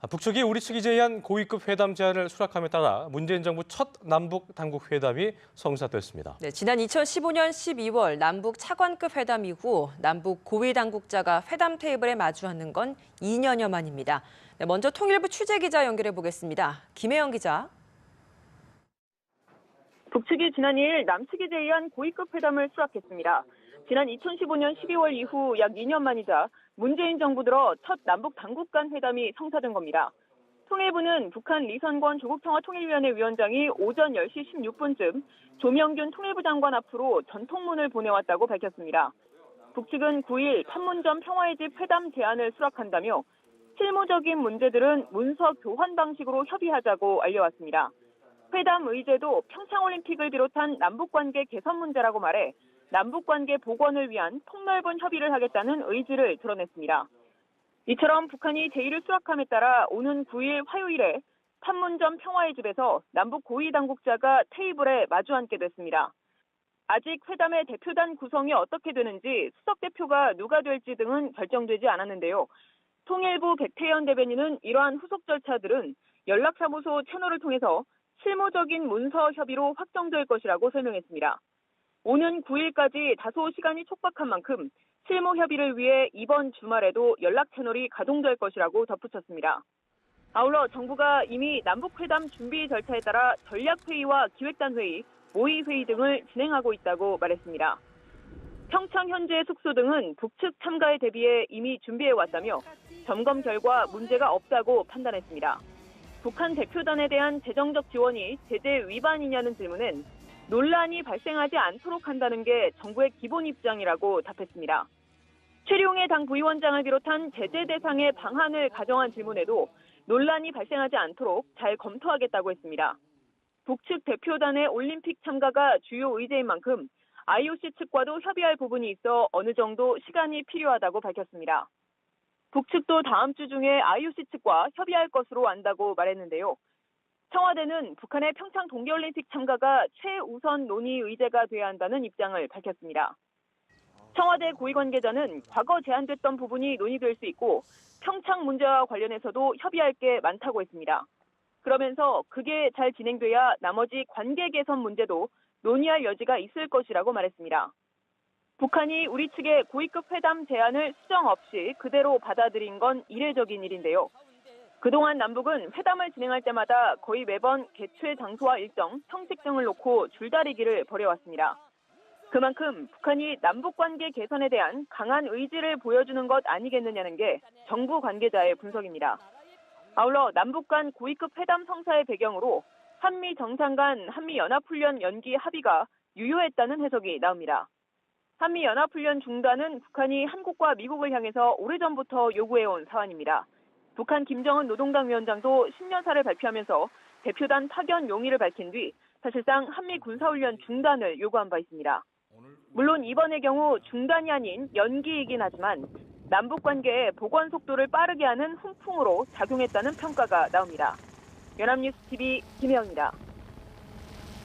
북측이 우리 측이 제의한 고위급 회담 제안을 수락함에 따라 문재인 정부 첫 남북 당국 회담이 성사됐습니다. 네, 지난 2015년 12월 남북 차관급 회담 이후 남북 고위 당국자가 회담 테이블에 마주하는 건 2년여 만입니다. 네, 먼저 통일부 취재기자 연결해 보겠습니다. 김혜영 기자. 북측이 지난 2일 남측이 제의한 고위급 회담을 수락했습니다. 지난 2015년 12월 이후 약 2년 만이자 문재인 정부 들어 첫 남북 당국 간 회담이 성사된 겁니다. 통일부는 북한 리선권 조국평화통일위원회 위원장이 오전 10시 16분쯤 조명균 통일부 장관 앞으로 전통문을 보내왔다고 밝혔습니다. 북측은 9일 판문점 평화의 집 회담 제안을 수락한다며 실무적인 문제들은 문서 교환 방식으로 협의하자고 알려왔습니다. 회담 의제도 평창올림픽을 비롯한 남북관계 개선 문제라고 말해 남북관계 복원을 위한 폭넓은 협의를 하겠다는 의지를 드러냈습니다. 이처럼 북한이 제의를 수락함에 따라 오는 9일 화요일에 판문점 평화의 집에서 남북 고위 당국자가 테이블에 마주 앉게 됐습니다. 아직 회담의 대표단 구성이 어떻게 되는지 수석 대표가 누가 될지 등은 결정되지 않았는데요. 통일부 백태현 대변인은 이러한 후속 절차들은 연락사무소 채널을 통해서 실무적인 문서 협의로 확정될 것이라고 설명했습니다. 오는 9일까지 다소 시간이 촉박한 만큼 실무 협의를 위해 이번 주말에도 연락 채널이 가동될 것이라고 덧붙였습니다. 아울러 정부가 이미 남북회담 준비 절차에 따라 전략회의와 기획단 회의, 모의 회의 등을 진행하고 있다고 말했습니다. 평창 현지의 숙소 등은 북측 참가에 대비해 이미 준비해왔다며 점검 결과 문제가 없다고 판단했습니다. 북한 대표단에 대한 재정적 지원이 제재 위반이냐는 질문엔 논란이 발생하지 않도록 한다는 게 정부의 기본 입장이라고 답했습니다. 최룡해 당 부위원장을 비롯한 제재 대상의 방안을 가정한 질문에도 논란이 발생하지 않도록 잘 검토하겠다고 했습니다. 북측 대표단의 올림픽 참가가 주요 의제인 만큼 IOC 측과도 협의할 부분이 있어 어느 정도 시간이 필요하다고 밝혔습니다. 북측도 다음 주 중에 IOC 측과 협의할 것으로 안다고 말했는데요. 청와대는 북한의 평창 동계올림픽 참가가 최우선 논의 의제가 돼야 한다는 입장을 밝혔습니다. 청와대 고위 관계자는 과거 제안됐던 부분이 논의될 수 있고 평창 문제와 관련해서도 협의할 게 많다고 했습니다. 그러면서 그게 잘 진행돼야 나머지 관계 개선 문제도 논의할 여지가 있을 것이라고 말했습니다. 북한이 우리 측의 고위급 회담 제안을 수정 없이 그대로 받아들인 건 이례적인 일인데요. 그동안 남북은 회담을 진행할 때마다 거의 매번 개최 장소와 일정, 형식 등을 놓고 줄다리기를 벌여왔습니다. 그만큼 북한이 남북관계 개선에 대한 강한 의지를 보여주는 것 아니겠느냐는 게 정부 관계자의 분석입니다. 아울러 남북 간 고위급 회담 성사의 배경으로 한미 정상 간 한미연합훈련 연기 합의가 유효했다는 해석이 나옵니다. 한미연합훈련 중단은 북한이 한국과 미국을 향해서 오래전부터 요구해온 사안입니다. 북한 김정은 노동당 위원장도 신년사를 발표하면서 대표단 파견 용의를 밝힌 뒤 사실상 한미 군사훈련 중단을 요구한 바 있습니다. 물론 이번의 경우 중단이 아닌 연기이긴 하지만 남북관계의 복원 속도를 빠르게 하는 훈풍으로 작용했다는 평가가 나옵니다. 연합뉴스TV 김혜영입니다.